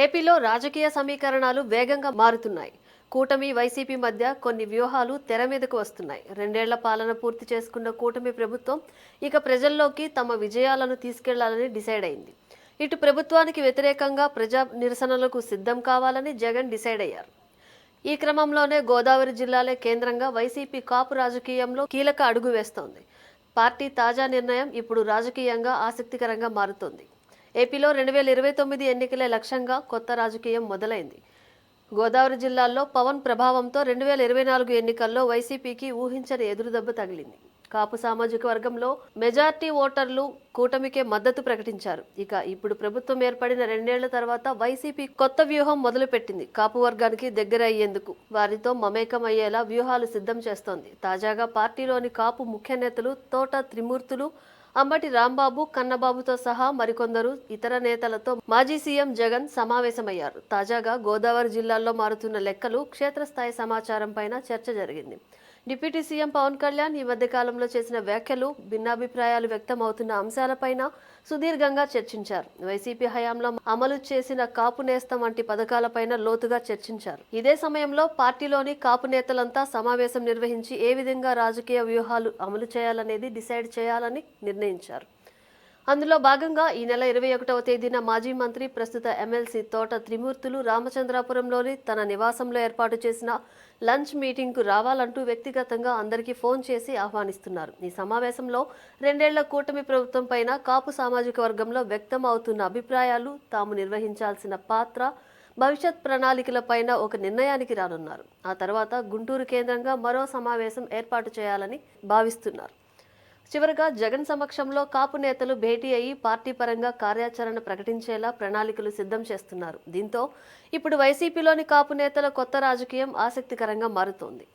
ఏపీలో రాజకీయ సమీకరణాలు వేగంగా మారుతున్నాయి. కూటమి వైసీపీ మధ్య కొన్ని వ్యూహాలు తెర మీదకు వస్తున్నాయి. 2 ఏళ్ల పాలన పూర్తి చేసుకున్న కూటమి ప్రభుత్వం ఇక ప్రజల్లోకి తమ విజయాలను తీసుకెళ్లాలని డిసైడ్ అయింది. ఇటు ప్రభుత్వానికి వ్యతిరేకంగా ప్రజా నిరసనలకు సిద్ధం కావాలని జగన్ డిసైడ్ అయ్యారు. ఈ క్రమంలోనే గోదావరి జిల్లాలే కేంద్రంగా వైసీపీ కాపు రాజకీయంలో కీలక అడుగు వేస్తోంది. పార్టీ తాజా నిర్ణయం ఇప్పుడు రాజకీయంగా ఆసక్తికరంగా మారుతోంది. ఏపీలో 2029 ఎన్నికలే లక్ష్యంగా కొత్త రాజకీయం మొదలైంది. గోదావరి జిల్లాల్లో పవన్ ప్రభావంతో 2024 ఎన్నికల్లో వైసీపీకి ఊహించని ఎదురుదెబ్బ తగిలింది. కాపు సామాజిక వర్గంలో మెజార్టీ ఓటర్లు కూటమికే మద్దతు ప్రకటించారు. ఇక ఇప్పుడు ప్రభుత్వం ఏర్పడిన 2 ఏళ్ల తర్వాత వైసీపీ కొత్త వ్యూహం మొదలుపెట్టింది. కాపు వర్గానికి దగ్గర అయ్యేందుకు వారితో మమేకం అయ్యేలా వ్యూహాలు సిద్ధం చేస్తోంది. తాజాగా పార్టీలోని కాపు ముఖ్య నేతలు తోట త్రిమూర్తులు, అంబటి రాంబాబు, కన్నబాబుతో సహా మరికొందరు ఇతర నేతలతో మాజీ సీఎం జగన్ సమావేశమయ్యారు. తాజాగా గోదావరి జిల్లాల్లో మారుతున్న లెక్కలు, క్షేత్రస్థాయి సమాచారం పైన చర్చ జరిగింది. డిప్యూటీ సీఎం పవన్ కళ్యాణ్ ఈ మధ్య కాలంలో చేసిన వ్యాఖ్యలు, భిన్నాభిప్రాయాలు వ్యక్తం అవుతున్న అంశాలపైన సుదీర్ఘంగా చర్చించారు. వైసీపీ హయాంలో అమలు చేసిన కాపు నేస్తం వంటి పథకాలపైన లోతుగా చర్చించారు. ఇదే సమయంలో పార్టీలోని కాపు నేతలంతా సమావేశం నిర్వహించి ఏ విధంగా రాజకీయ వ్యూహాలు అమలు చేయాలనేది డిసైడ్ చేయాలని నిర్ణయించారు. అందులో భాగంగా ఈ నెల 21వ తేదీన మాజీ మంత్రి, ప్రస్తుత ఎమ్మెల్సీ తోట త్రిమూర్తులు రామచంద్రాపురంలోని తన నివాసంలో ఏర్పాటు చేసిన లంచ్ మీటింగ్కు రావాలంటూ వ్యక్తిగతంగా అందరికీ ఫోన్ చేసి ఆహ్వానిస్తున్నారు. ఈ సమావేశంలో 2 ఏళ్ల కూటమి ప్రభుత్వం పైన కాపు సామాజిక వర్గంలో వ్యక్తం అవుతున్న అభిప్రాయాలు, తాము నిర్వహించాల్సిన పాత్ర, భవిష్యత్ ప్రణాళికలపైన ఒక నిర్ణయానికి రానున్నారు. ఆ తర్వాత గుంటూరు కేంద్రంగా మరో సమావేశం ఏర్పాటు చేయాలని భావిస్తున్నారు. చివరగా జగన్ సమక్షంలో కాపు నేతలు భేటీ అయ్యి పార్టీ పరంగా కార్యాచరణ ప్రకటించేలా ప్రణాళికలు సిద్ధం చేస్తున్నారు. దీంతో ఇప్పుడు వైసీపీలోని కాపు నేతల కొత్త రాజకీయం ఆసక్తికరంగా మారుతోంది.